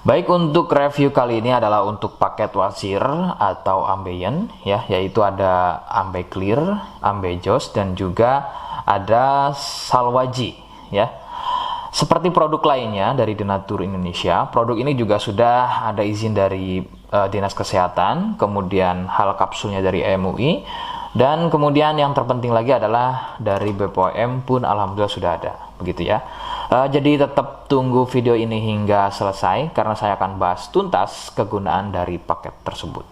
Baik, untuk review kali ini adalah untuk paket wasir atau ambeien ya, yaitu ada ambe clear, ambe jos, dan juga ada salwaji ya. Seperti produk lainnya dari Denatur Indonesia, produk ini juga sudah ada izin dari Dinas Kesehatan, kemudian hal kapsulnya dari MUI, dan kemudian yang terpenting lagi adalah dari BPOM pun alhamdulillah sudah ada, begitu ya. Jadi tetap tunggu video ini hingga selesai karena saya akan bahas tuntas kegunaan dari paket tersebut.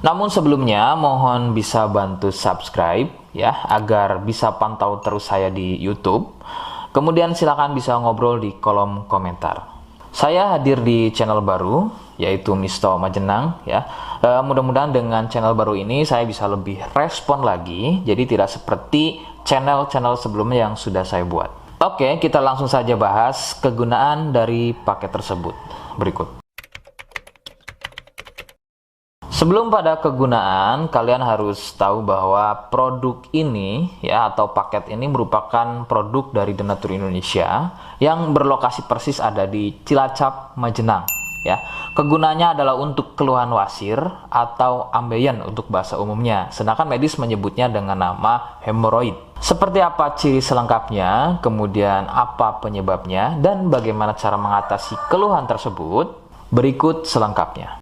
Namun sebelumnya mohon bisa bantu subscribe ya agar bisa pantau terus saya di YouTube. Kemudian silakan bisa ngobrol di kolom komentar. Saya hadir di channel baru yaitu Misto Majenang ya. Mudah-mudahan dengan channel baru ini saya bisa lebih respon lagi, jadi tidak seperti channel-channel sebelumnya yang sudah saya buat. Oke, kita langsung saja bahas kegunaan dari paket tersebut berikut. Sebelum pada kegunaan, kalian harus tahu bahwa produk ini ya atau paket ini merupakan produk dari Denatur Indonesia yang berlokasi persis ada di Cilacap, Majenang ya. Kegunaannya adalah untuk keluhan wasir atau ambeien untuk bahasa umumnya, sedangkan medis menyebutnya dengan nama hemoroid. Seperti apa ciri selengkapnya, kemudian apa penyebabnya, dan bagaimana cara mengatasi keluhan tersebut, berikut selengkapnya.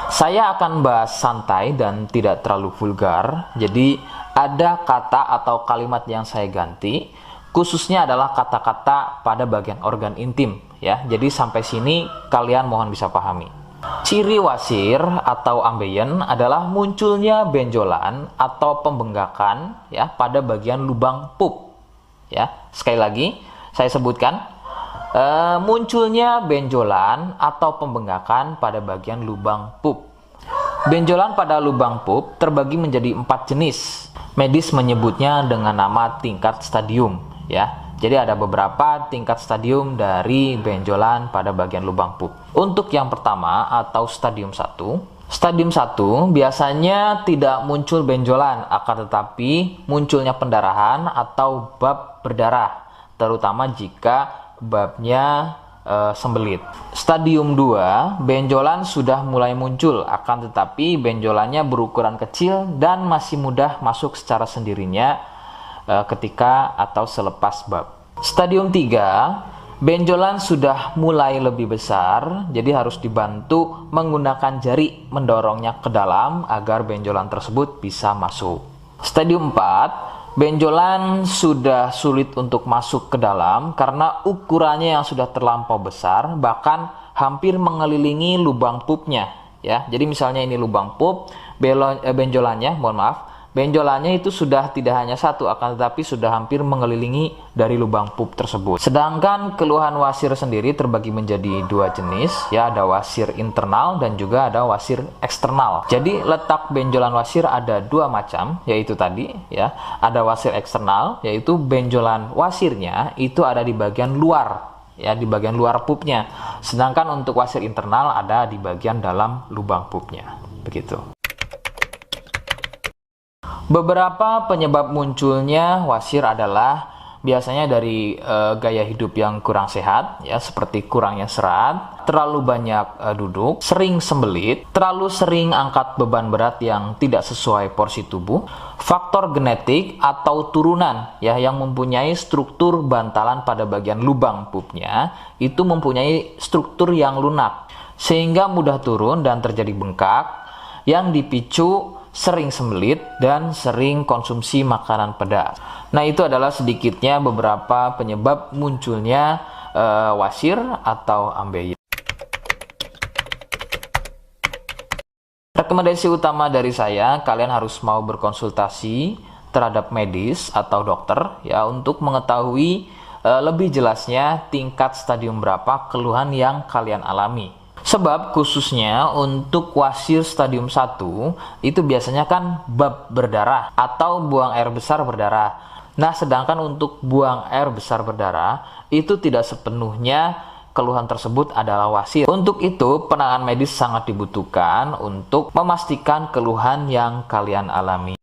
Saya akan bahas santai dan tidak terlalu vulgar, jadi ada kata atau kalimat yang saya ganti, khususnya adalah kata-kata pada bagian organ intim ya. Jadi sampai sini kalian mohon bisa pahami. Ciri wasir atau ambeien adalah munculnya benjolan atau pembengkakan ya pada bagian lubang pup ya. Sekali lagi saya sebutkan, munculnya benjolan atau pembengkakan pada bagian lubang pup. Benjolan pada lubang pup terbagi menjadi 4 jenis. Medis menyebutnya dengan nama tingkat stadium ya. Jadi ada beberapa tingkat stadium dari benjolan pada bagian lubang pup. Untuk yang pertama atau stadium 1, stadium 1 biasanya tidak muncul benjolan, akan tetapi munculnya pendarahan atau bab berdarah, terutama jika babnya sembelit. Stadium 2, benjolan sudah mulai muncul, akan tetapi benjolannya berukuran kecil dan masih mudah masuk secara sendirinya ketika atau selepas bab. Stadium 3, benjolan sudah mulai lebih besar, jadi harus dibantu menggunakan jari mendorongnya ke dalam agar benjolan tersebut bisa masuk. Stadium 4, benjolan sudah sulit untuk masuk ke dalam karena ukurannya yang sudah terlampau besar, bahkan hampir mengelilingi lubang pupnya ya. Jadi misalnya ini lubang pup, benjolannya itu sudah tidak hanya satu, akan tetapi sudah hampir mengelilingi dari lubang pup tersebut. Sedangkan keluhan wasir sendiri terbagi menjadi 2 jenis ya, ada wasir internal dan juga ada wasir eksternal. Jadi letak benjolan wasir ada 2 macam, yaitu tadi ya, ada wasir eksternal yaitu benjolan wasirnya itu ada di bagian luar ya, di bagian luar pupnya. Sedangkan untuk wasir internal ada di bagian dalam lubang pupnya. Begitu. Beberapa penyebab munculnya wasir adalah biasanya dari gaya hidup yang kurang sehat ya, seperti kurangnya serat, terlalu banyak duduk, sering sembelit, terlalu sering angkat beban berat yang tidak sesuai porsi tubuh, faktor genetik atau turunan ya yang mempunyai struktur bantalan pada bagian lubang pupnya itu mempunyai struktur yang lunak sehingga mudah turun dan terjadi bengkak yang dipicu sering sembelit dan sering konsumsi makanan pedas. Nah, itu adalah sedikitnya beberapa penyebab munculnya wasir atau ambeien. Rekomendasi utama dari saya, kalian harus mau berkonsultasi terhadap medis atau dokter ya untuk mengetahui lebih jelasnya tingkat stadium berapa keluhan yang kalian alami. Sebab khususnya untuk wasir stadium 1 itu biasanya kan bab berdarah atau buang air besar berdarah. Nah, sedangkan untuk buang air besar berdarah itu tidak sepenuhnya keluhan tersebut adalah wasir. Untuk itu, penanganan medis sangat dibutuhkan untuk memastikan keluhan yang kalian alami.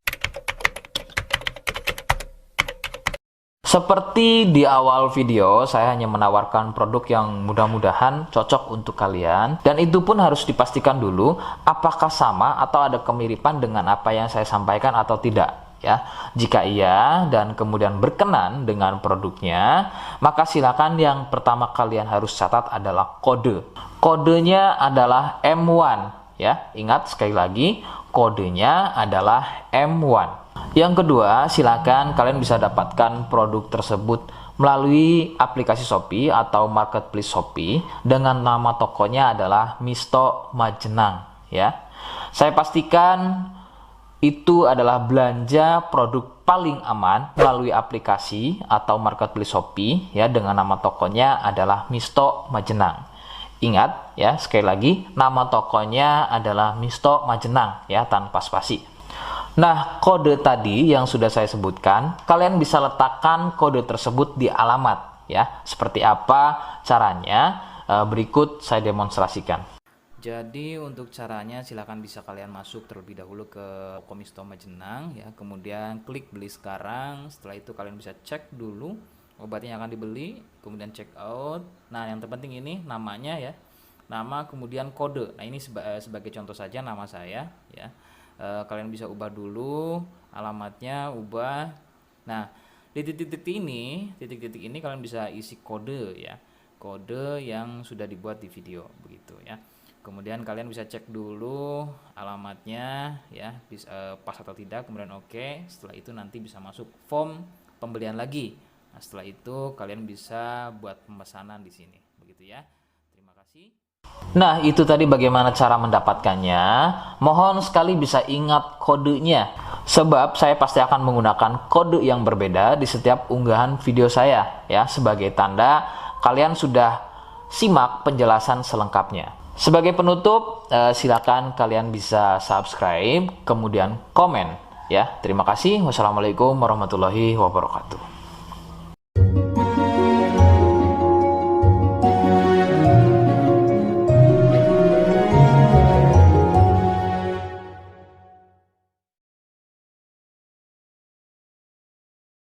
Seperti di awal video, saya hanya menawarkan produk yang mudah-mudahan cocok untuk kalian. Dan itu pun harus dipastikan dulu apakah sama atau ada kemiripan dengan apa yang saya sampaikan atau tidak. Ya, jika iya dan kemudian berkenan dengan produknya, maka silakan yang pertama kalian harus catat adalah kode. Kodenya adalah M1. Ya, ingat sekali lagi, kodenya adalah M1. Yang kedua, silakan kalian bisa dapatkan produk tersebut melalui aplikasi Shopee atau marketplace Shopee dengan nama tokonya adalah Misto Majenang. Ya, saya pastikan itu adalah belanja produk paling aman melalui aplikasi atau marketplace Shopee ya, dengan nama tokonya adalah Misto Majenang. Ingat ya, sekali lagi nama tokonya adalah Misto Majenang ya, tanpa spasi. Nah, kode tadi yang sudah saya sebutkan, kalian bisa letakkan kode tersebut di alamat ya. Seperti apa caranya? Berikut saya demonstrasikan. Jadi untuk caranya silakan bisa kalian masuk terlebih dahulu ke Misto Majenang ya, kemudian klik beli sekarang. Setelah itu kalian bisa cek dulu obatnya yang akan dibeli, kemudian check out. Nah, yang terpenting ini namanya ya. Nama kemudian kode. Nah, ini sebagai contoh saja nama saya ya. Kalian bisa ubah dulu alamatnya, ubah. Nah, di titik-titik ini kalian bisa isi kode ya, kode yang sudah dibuat di video begitu ya. Kemudian kalian bisa cek dulu alamatnya ya, pas atau tidak, kemudian oke. Setelah itu nanti bisa masuk form pembelian lagi. Nah, setelah itu kalian bisa buat pemesanan di sini begitu ya. Terima kasih. Nah, itu tadi bagaimana cara mendapatkannya. Mohon sekali bisa ingat kodenya, sebab saya pasti akan menggunakan kode yang berbeda di setiap unggahan video saya ya, sebagai tanda kalian sudah simak penjelasan selengkapnya. Sebagai penutup, silakan kalian bisa subscribe kemudian komen ya. Terima kasih. Wassalamualaikum warahmatullahi wabarakatuh.